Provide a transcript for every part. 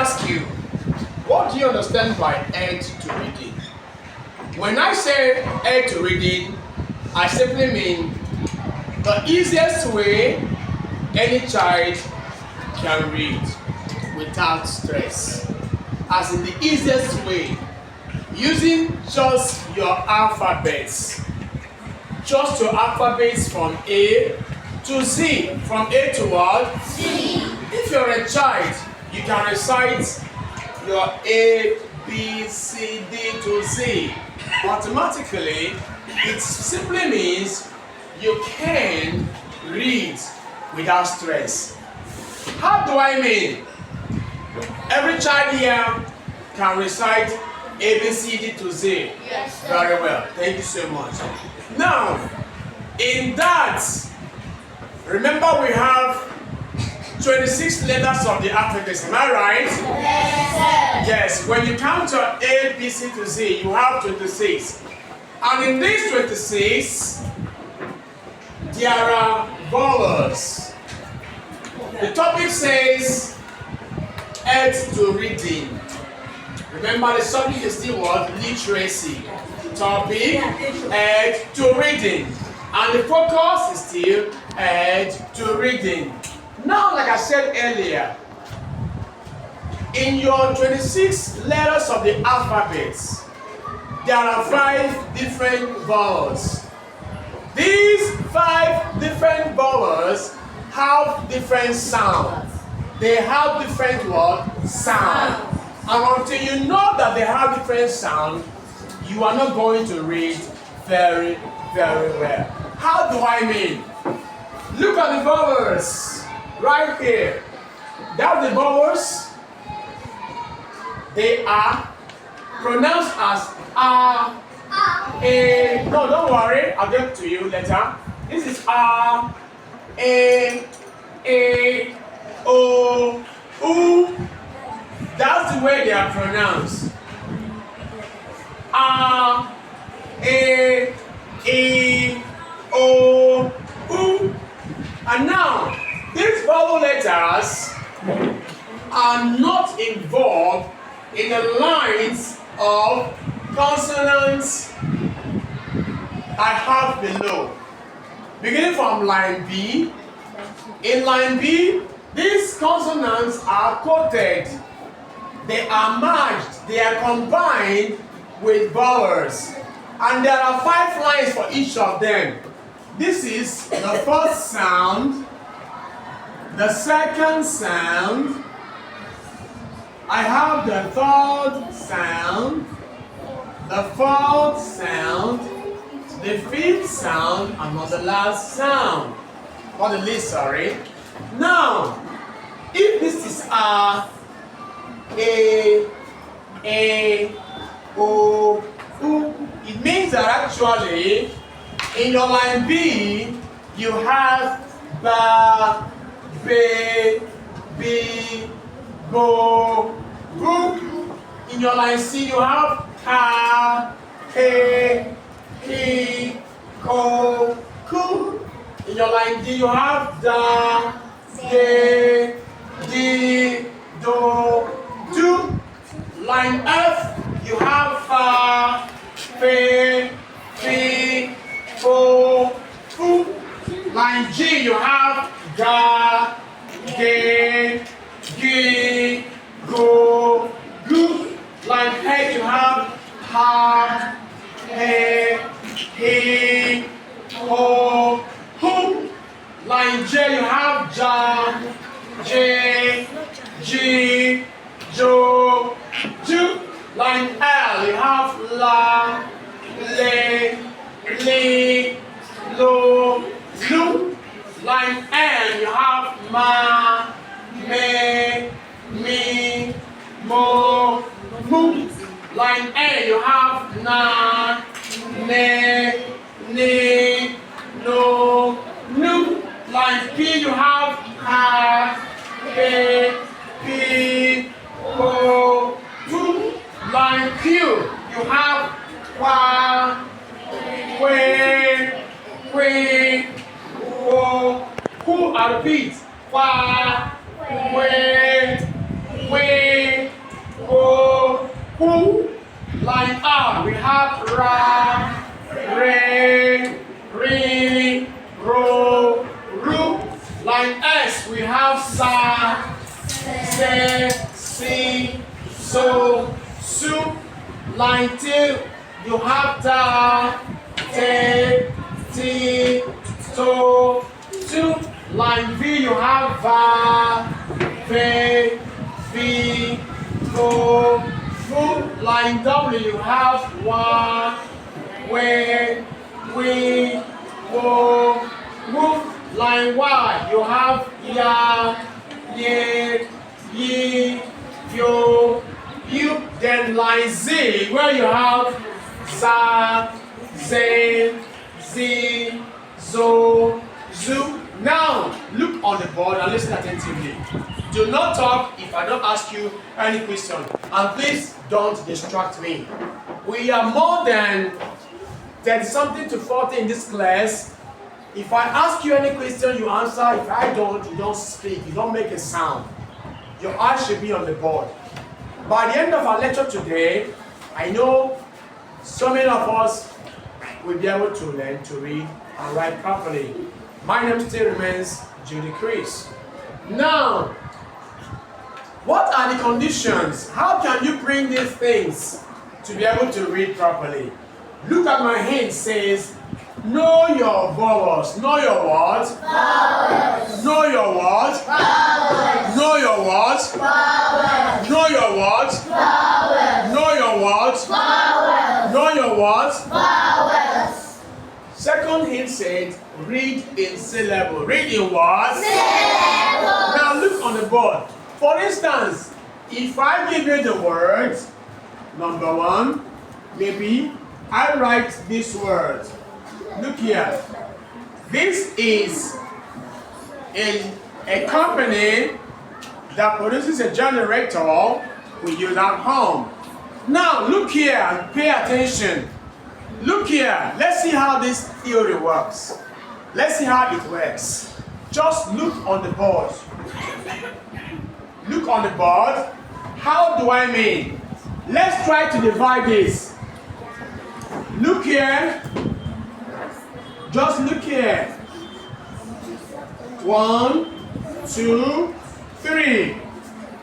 ask you, what do you understand by aid to reading? When I say aid to reading, I simply mean the easiest way any child can read without stress. As in the easiest way, using just your alphabets. Just your alphabets from A to Z. From A to what? Z. If you're a child, you can recite your A, B, C, D to Z. Automatically, it simply means you can read without stress. How do I mean? Every child here can recite A, B, C, D to Z. Yes, sir. Very well. Thank you so much. Now, in that, remember we have 26 letters of the alphabet. Am I right? Yes, sir. Yes. When you count your A, B, C to Z, you have 26. And in these 26, there are vowels. The topic says aid to reading. Remember, the subject is still what? Literacy. Topic, aid to reading. And the focus is still aid to reading. Now, like I said earlier, in your 26 letters of the alphabet, there are 5 different vowels. These 5 different vowels have different sounds. They have different what? Sound. And until you know that they have different sound, you are not going to read very, very well. How do I mean? Look at the vowels right here. That's the vowels. They are pronounced as A, A. No, don't worry. I'll get to you later. This is A, A, O, U. That's the way they are pronounced. A, E, O, U. And now, these vowel letters are not involved in the lines of consonants I have below. Beginning from line B. In line B, these consonants are quoted. They are merged, they are combined with vowels. And there are 5 lines for each of them. This is the first sound, the second sound, I have the third sound, the fourth sound, the fifth sound, and not the last sound. Or the least, sorry. Now, if this is A, O, U, it means that actually in your line B you have Ba, Be, Bi, Bo, Bu. In your line C you have Ka, Ke, Ki, Ko, Ku. In your line D you have Da, De, Di, Do, Do. Line F you have Fa, Fe, Fi, Fo, Fu. Line G you have Ga, Ge, Gi, Go, Gu. Line H you have Ha, He, He, Ho, Hu. Line J you have Ja, Je, Ji, Jo, Ju. Line L you have La, Le, Li, Lo, Lu. Line N you have Ma, Me, Mi, Mo, Mu. Line A you have Na, Ne, Ni, No, Nu. Line P you have Ha, Pe, Pi, Po, Pu. Line Q you have Qua, Que, Que, Wo, Who. I repeat. Qua, Que, Que, Who? Line R, we have ra, re, ri, ro, ru. Line S, we have sa, se, si, so, su. Line T, you have ta, te, ti, to, tu. Line V, you have va, ve, vi, vo, vu. Line W, you have wa, we, wo, wu. Line Y, you have ya, ye, yi, yo, you. Then line Z, where you have za, ze, zi, zo, zu. Now, look on the board and listen attentively. Do not talk if I don't ask you any question. And please don't distract me. We are more than 30-something to 40 in this class. If I ask you any question, you answer. If I don't, you don't speak. You don't make a sound. Your eyes should be on the board. By the end of our lecture today, I know so many of us will be able to learn to read and write properly. My name still remains Judy Chris. Now, what are the conditions? How can you bring these things to be able to read properly? Look at my hand, says, know your vowels. Know your what? Vowels. Know your what? Vowels. Know your what? Vowels. Know your what? Vowels. Know your what? Vowels. Know your what? Vowels. Second hint said, read in syllable. Read in what? Syllable. Now look on the board. For instance, if I give you the word, number one, maybe I write this word. Look here. This is a company that produces a generator we use at home. Now look here and pay attention. Look here. Let's see how this theory works. Let's see how it works. Just look on the board. Look on the board. How do I mean? Let's try to divide this. Look here. Just look here. 1, 2, 3.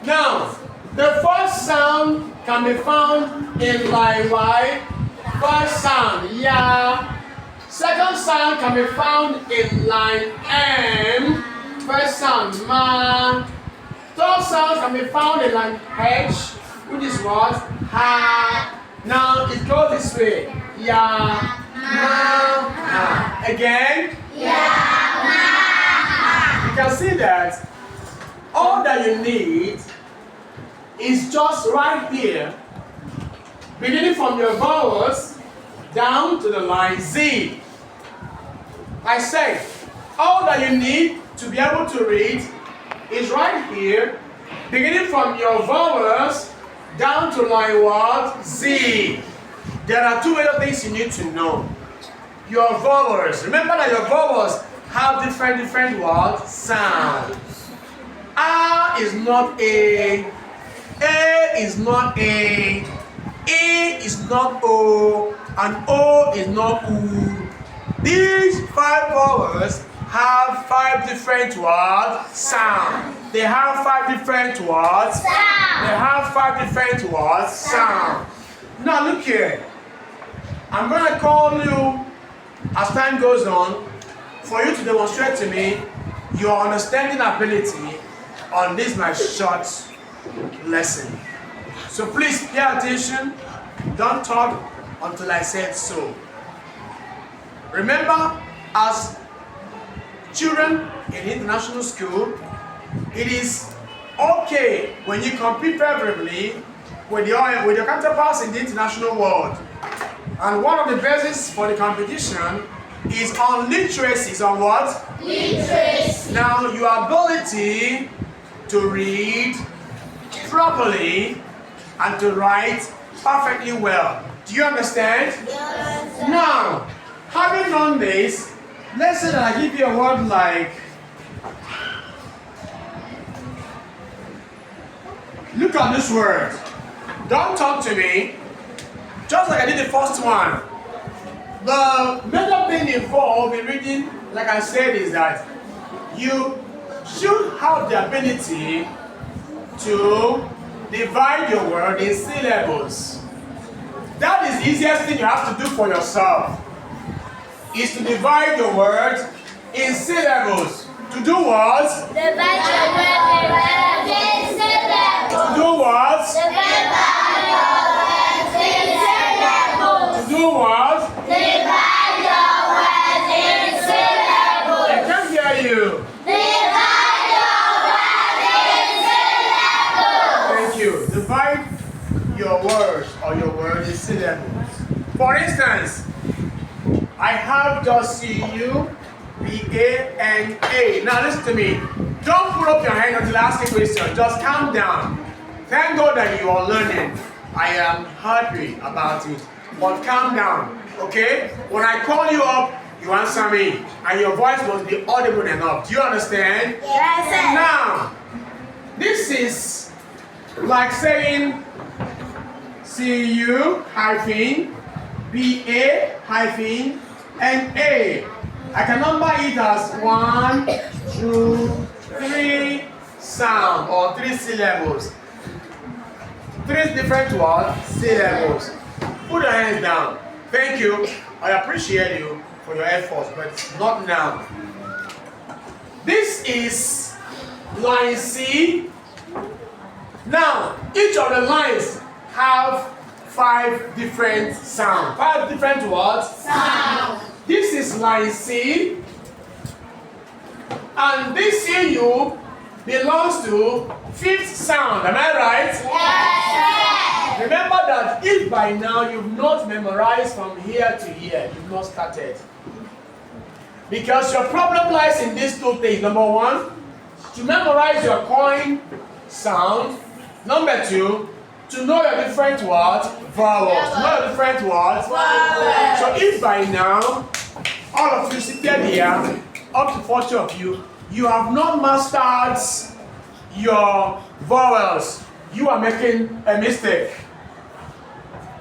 Now, the first sound can be found in line Y. First sound, ya. Second sound can be found in line M. First sound, ma. Third sound can be found in line H, which is what? Ha. Now it goes this way. Ya, ma, ha. Again. Ya, ma, ha. You can see that all that you need is just right here, beginning from your vowels down to the line Z. I said, all that you need to be able to read is right here, beginning from your vowels down to line what? Z. There are two other things you need to know. Your vowels. Remember that your vowels have different what? Sounds. A is not A is not A, E is not O, and O is not U. These 5 vowels have 5 different words, sound. They have 5 different words, Sound. They have 5 different words, sound. Now look here. I'm going to call you as time goes on for you to demonstrate to me your understanding ability on this my short lesson. So please pay attention. Don't talk until I said so. Remember, as children in international school, it is okay when you compete favorably with your counterparts in the international world. And one of the bases for the competition is on literacy. On what? Literacy. Now, your ability to read properly and to write perfectly well. Do you understand? Yes. Now, having done this, let's say that I give you a word like, look at this word. don't talk to me. Just like I did the first one. The major thing involved in reading, like I said, is that you should have the ability to divide your word in syllables. That is the easiest thing you have to do for yourself, is to divide your word in syllables. To do what? Divide your word in syllables. To do what? Divide your word in syllables. To do what? Divide your word in syllables. I can't hear you. Divide your word in syllables. Thank you. Divide your words or your word in syllables. For instance, I have just C-U, B-A, and A. Now listen to me. Don't put up your hand until I ask a question. Just calm down. Thank God that you are learning. I am happy about it. But calm down, okay? When I call you up, you answer me. And your voice must be audible enough. Do you understand? Yes, sir. Now, this is like saying C-U hyphen, B-A hyphen, and A. I can number it as 1, 2, 3 sound or 3 syllables. 3 different words, syllables. Put your hands down. Thank you. I appreciate you for your efforts, but not now. This is line C. Now, each of the lines have 5 different sounds. 5 different words. Sound. This is line C. And this CU belongs to 5th sound. Am I right? Yes, sir. Remember that if by now you've not memorized from here to here, you've not started. Because your problem lies in these 2 things. Number 1, to memorize your coin sound. Number 2, to know your different words, vowels. To know your different words, Vowels. So if by now, all of you seated here, up to 40 of you, you have not mastered your vowels, you are making a mistake.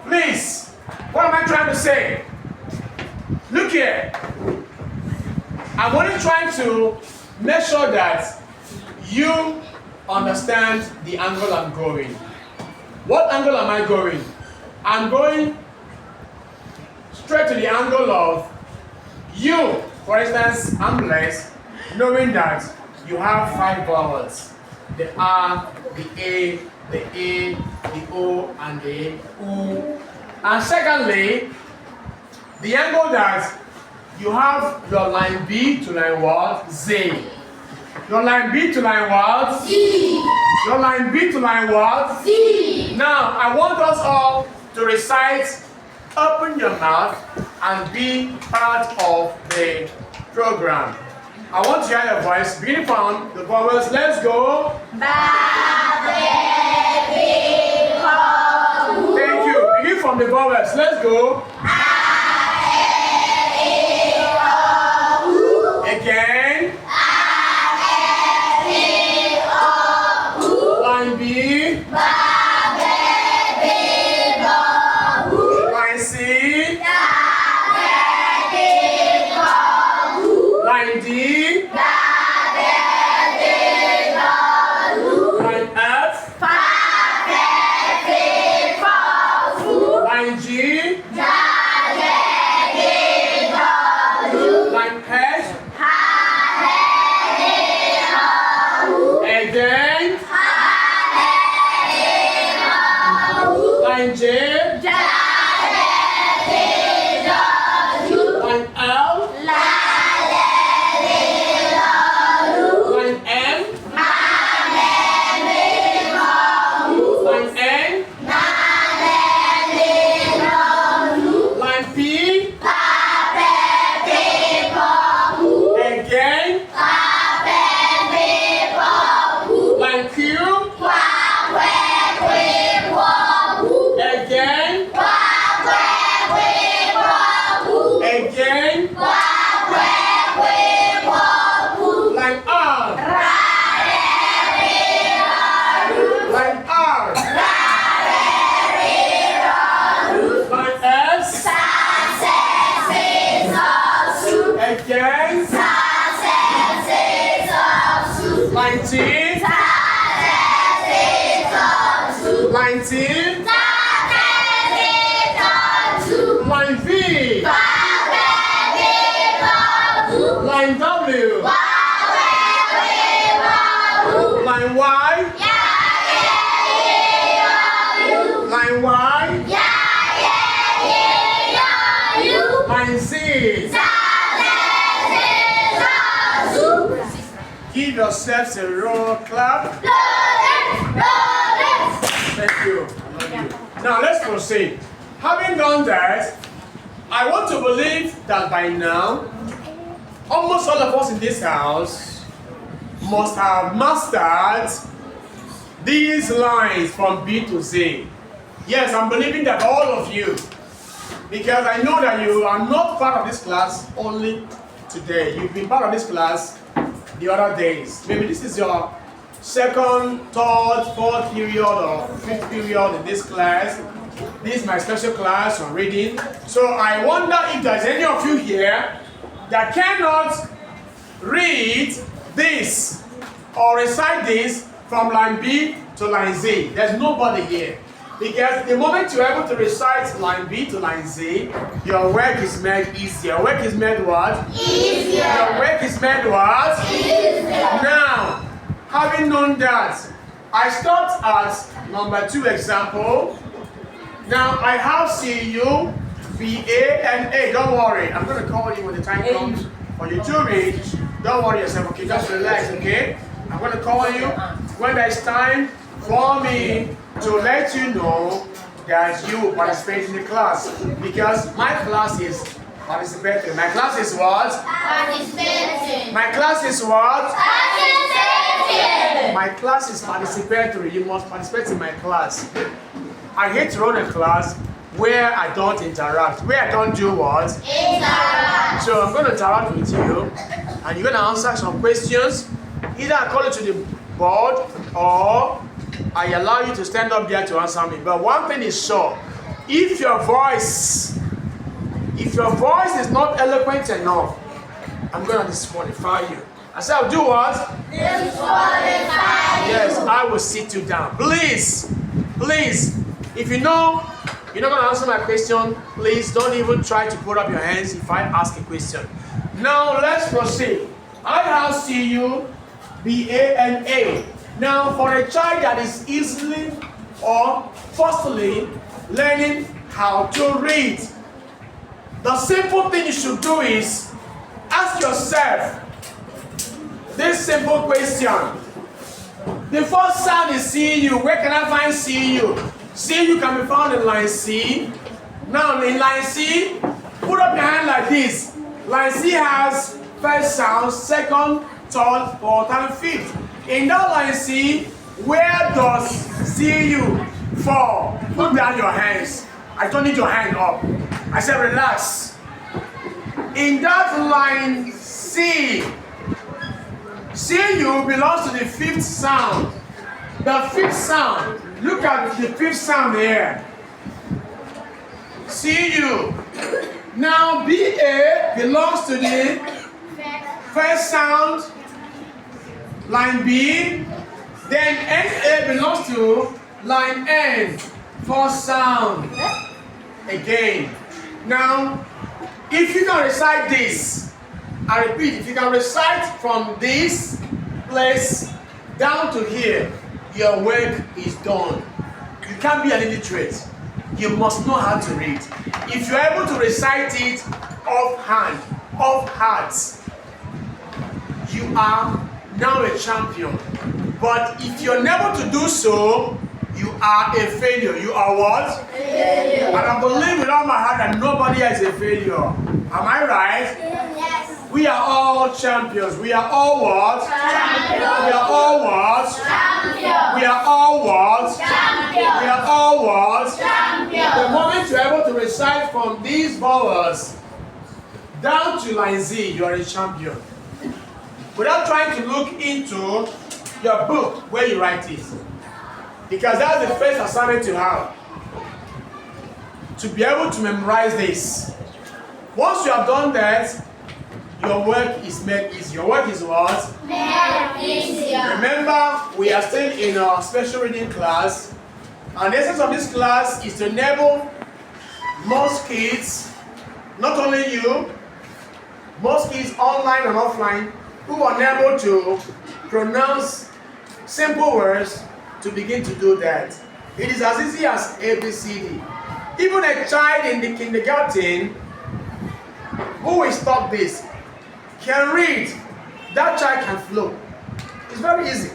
Please, what am I trying to say? Look here. I'm only trying to make sure that you understand the angle I'm going. What angle am I going? I'm going straight to the angle of you. For instance, I'm blessed knowing that you have 5 vowels. The R, the A, the O, and the U. And secondly, the angle that you have your line B to line what? Z. Your line B to line what? Z. Your line B to line what? Z. Now, I want us all to recite, open your mouth, and be part of the program. I want to hear your voice. Beginning from the vowels, let's go. Thank you. Begin from the vowels, let's go. Again. Line B. Line C. Line D. Line F. Line G. 19. Line V. Line W. Line Y. Line Y. Line Z. Give yourselves a roll clap. Thank you. I love you. Now let's proceed. Having done that, I want to believe that by now, almost all of us in this house must have mastered these lines from B to Z. Yes, I'm believing that all of you, because I know that you are not part of this class only today. You've been part of this class the other days. Maybe this is your second, third, fourth period or fifth period in this class. This is my special class on reading. So I wonder if there's any of you here that cannot read this or recite this from line B to line Z. There's nobody here. Because the moment you're able to recite line B to line Z, your work is made easier. Your work is made what? Easier. Your work is made what? Easier. Now, having known that, I stopped at number 2 example. Now, I have CU, BA, and A. Don't worry. I'm going to call you when the time comes for you to read. Don't worry yourself, okay? Just relax, okay? I'm going to call you when there's time for me to let you know that you participate in the class. Because my class is participatory. My class is what? Participating. My class is what? Participating. My class is participatory. You must participate in my class. I hate to run a class where I don't interact. Where I don't do what? Interact. So I'm going to interact with you and you're going to answer some questions. Either I call it to the board or I allow you to stand up there to answer me. But one thing is sure, if your voice is not eloquent enough, I'm going to disqualify you. I said I'll do what? Disqualify. Yes, I will sit you down. Please, if you know you're not going to answer my question, please don't even try to put up your hands if I ask a question. Now let's proceed. I have CU, BA, and A. Now for a child that is easily or firstly learning how to read, the simple thing you should do is ask yourself this simple question. The first sound is CU. Where can I find CU? CU can be found in line C. Now in line C, put up your hand like this. Line C has first sound, second, third, fourth, and fifth. In that line C, where does CU fall? Put down your hands. I don't need your hand up. I said relax. In that line C, CU belongs to the fifth sound. The fifth sound. Look at the fifth sound here. CU. Now BA belongs to the first sound, line B. Then NA belongs to line N, fourth sound. Again. Now, if you can recite this, I repeat, if you can recite from this place down to here, your work is done. You can't be an illiterate. You must know how to read. If you're able to recite it offhand, off heart, you are now a champion. But if you're never to do so, you are a failure. You are what? Failure. And I believe with all my heart that nobody is a failure. Am I right? Yes. We are all champions. We are all what? Champions. We are all what? Champions. We are all what? Champions. We are all what? Champions. The moment you're able to recite from these vowels down to line Z, you are a champion. Without trying to look into your book where you write it. Because that's the first assignment you have. To be able to memorize this. Once you have done that, your work is made easy. Your work is what? Made easier. Remember, we are still in our special reading class. And the essence of this class is to enable most kids, not only you, most kids online and offline, who are unable to pronounce simple words to begin to do that. It is as easy as ABCD. Even a child in the kindergarten who is taught this can read. That child can flow. It's very easy.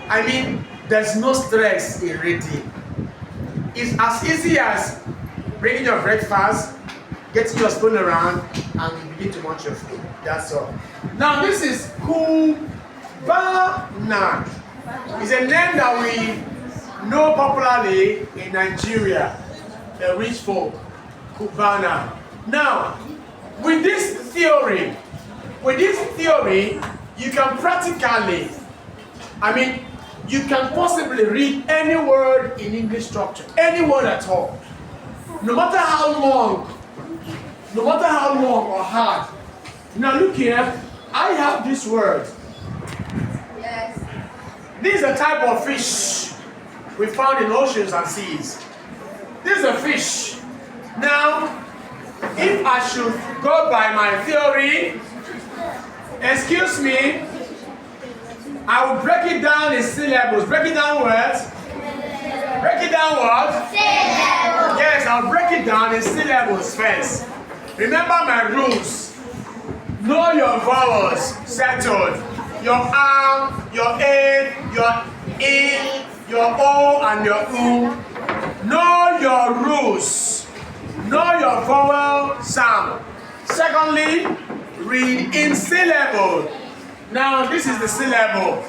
I mean, there's no stress in reading. It's as easy as bringing your breakfast, getting your spoon around, and you begin to munch your food. That's all. Now, this is Cubana. It's a name that we know popularly in Nigeria, the rich folk, Cubana. Now, with this theory, you can practically, you can possibly read any word in English structure, any word at all. No matter how long or hard. Now look here, I have this word. Yes. This is a type of fish we found in oceans and seas. This is a fish. Now, if I should go by my theory, excuse me, I will break it down in syllables. Break it down words. Break it down what? Syllables. Yes, I'll break it down in syllables first. Remember my rules. Know your vowels, settled. Your R, your A, your E, your O, and your U. Know your rules. Know your vowel sound. Secondly, read in syllable. Now, this is the syllable.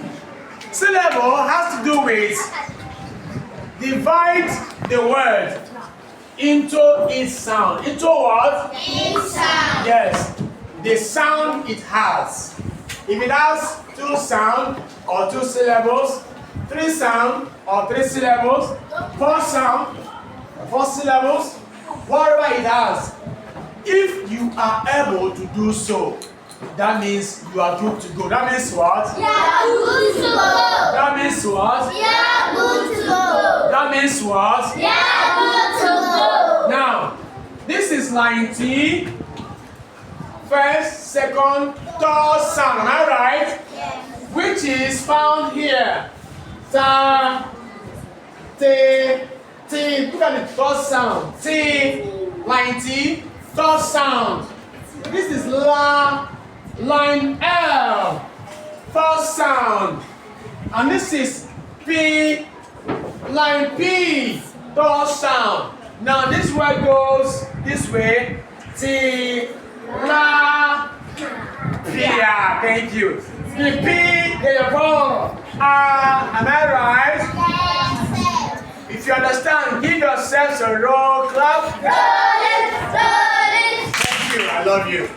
Syllable has to do with divide the word into its sound. Into what? Its sound. Yes, the sound it has. If it has 2 sound or 2 syllables, 3 sound or 3 syllables, 4 sound, 4 syllables, whatever it has, if you are able to do so, that means you are good to go. That means what? Yeah, good to go. That means what? Yeah, good to go. That means what? Yeah, good to go. Now, this is line T. First, second, third sound. Am I right? Yes. Which is found here. Ta, te, T. Look at the third sound. T, line T, third sound. This is la, line L, first sound. And this is P, line P, third sound. Now this word goes this way. T, la, P. Yeah, thank you. The P, the vowel. Am I right? Yes. If you understand, give yourselves a roll clap. Roll it, roll it. Thank you. I love you.